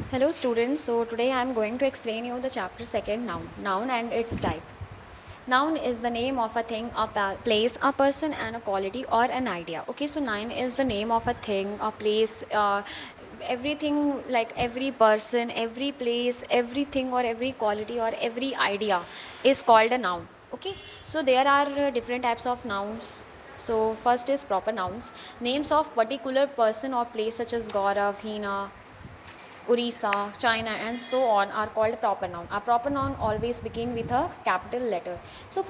Hello students, so today I am going to explain you the chapter second noun and its type. Noun is the name of a thing, a place, a person and a quality or an idea. Okay, so noun is the name of a thing, a place, everything like every person, every place, everything or every quality or every idea is called a noun. Okay, so there are different types of nouns. So first is proper nouns, names of particular person or place such as Gaurav, Hina, Orissa, China, and so on are called proper noun. A proper noun always begin with a capital letter. So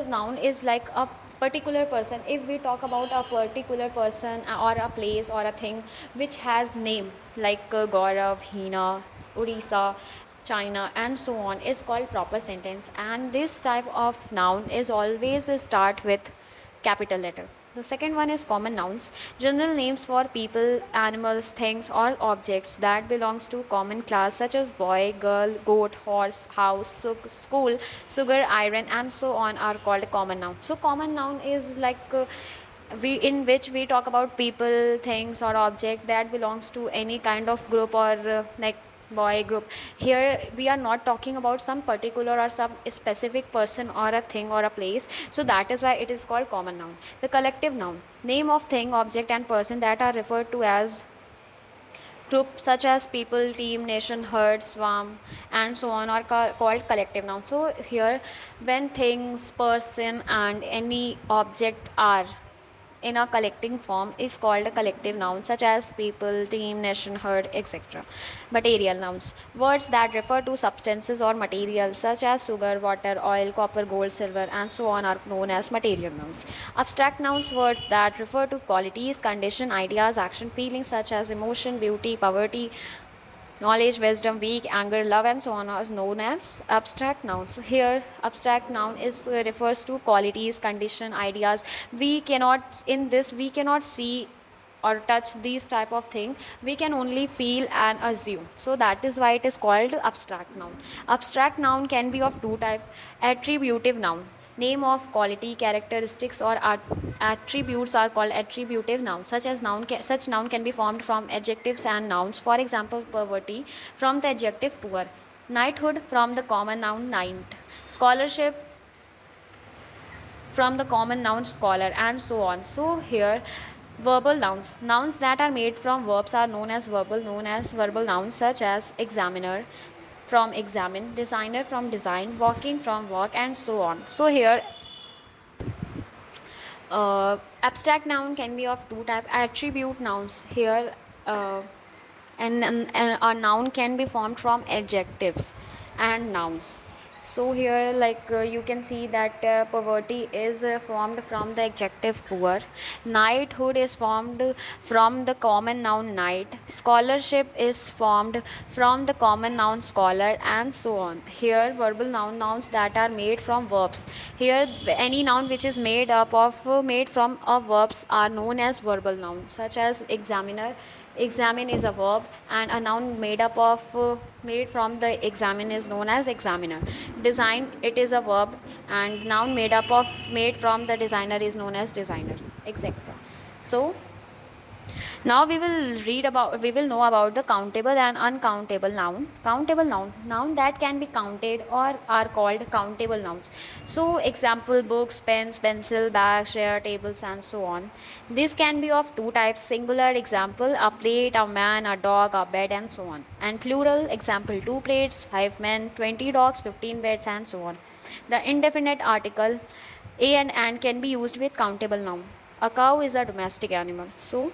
noun is like a particular person. If we talk about a particular person or a place or a thing which has name like Gaurav, Hina, Orissa, China, and so on is called proper sentence. And this type of noun is always start with capital letter. The second one is common nouns, general names for people, animals, things, or objects that belongs to common class such as boy, girl, goat, horse, house, school, sugar, iron, and so on are called common nouns. So common noun is like we in which we talk about people, things, or object that belongs to any kind of group or like boy group. Here we are not talking about some particular or some specific person or a thing or a place, so that is why it is called common noun. The collective noun, name of thing, object and person that are referred to as group such as people, team, nation, herd, swarm, and so on are called collective nouns. So here when things, person and any object are in a collecting form is called a collective noun such as people, team, nation, herd, etc. Material nouns, words that refer to substances or materials such as sugar, water, oil, copper, gold, silver, and so on are known as material nouns. Abstract nouns, words that refer to qualities, condition, ideas, action, feelings such as emotion, beauty, poverty, knowledge, wisdom, weak, anger, love, and so on are known as abstract nouns. Here, abstract noun is refers to qualities, condition, ideas. We cannot see or touch these type of thing. We can only feel and assume. So that is why it is called abstract noun. Abstract noun can be of two type: attributive noun, name of quality, characteristics or attributes are called attributive nouns. Such noun can be formed from adjectives and nouns. For example, poverty from the adjective poor, knighthood from the common noun knight, scholarship from the common noun scholar, and so on. So here verbal nouns, nouns that are made from verbs are known as verbal nouns such as examiner from examine, designer from design, walking from walk, and so on. So here abstract noun can be of two type: attribute nouns. Here and a noun can be formed from adjectives and nouns. So here you can see that poverty is formed from the adjective poor, knighthood is formed from the common noun knight, scholarship is formed from the common noun scholar, and so on. Here verbal nouns that are made from verbs. Here any noun which is made from a verbs are known as verbal nouns such as examiner. Examine is a verb and a noun made from the examine is known as examiner. Design, it is a verb and noun made from the designer is known as designer, etc. So now we will know about the countable and uncountable noun. Countable noun, noun that can be counted or are called countable nouns. So example, books, pens, pencil, bags, chair, tables, and so on. This can be of two types: singular example, a plate, a man, a dog, a bed, and so on, and plural example, two plates, five men, 20 dogs, 15 beds, and so on. The indefinite article a and can be used with countable noun. A cow is a domestic animal. So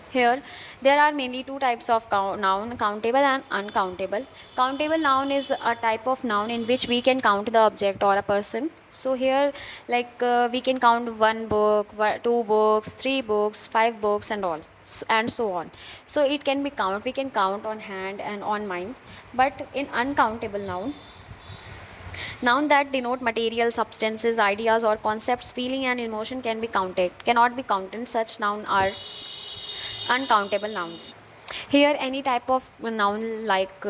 here, there are mainly two types of noun: countable and uncountable. Countable noun is a type of noun in which we can count the object or a person. So here, we can count one book, two books, three books, five books, and all, and so on. So it can be count. We can count on hand and on mind. But in uncountable noun, noun that denote material, substances, ideas, or concepts, feeling, and emotion can be counted. Cannot be counted. Such noun are uncountable nouns. Here, any type of noun like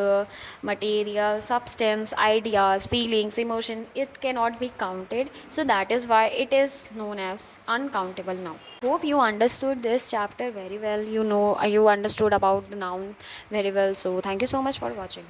material, substance, ideas, feelings, emotion, it cannot be counted. So that is why it is known as uncountable noun. Hope you understood this chapter very well. You know, you understood about the noun very well. So thank you so much for watching.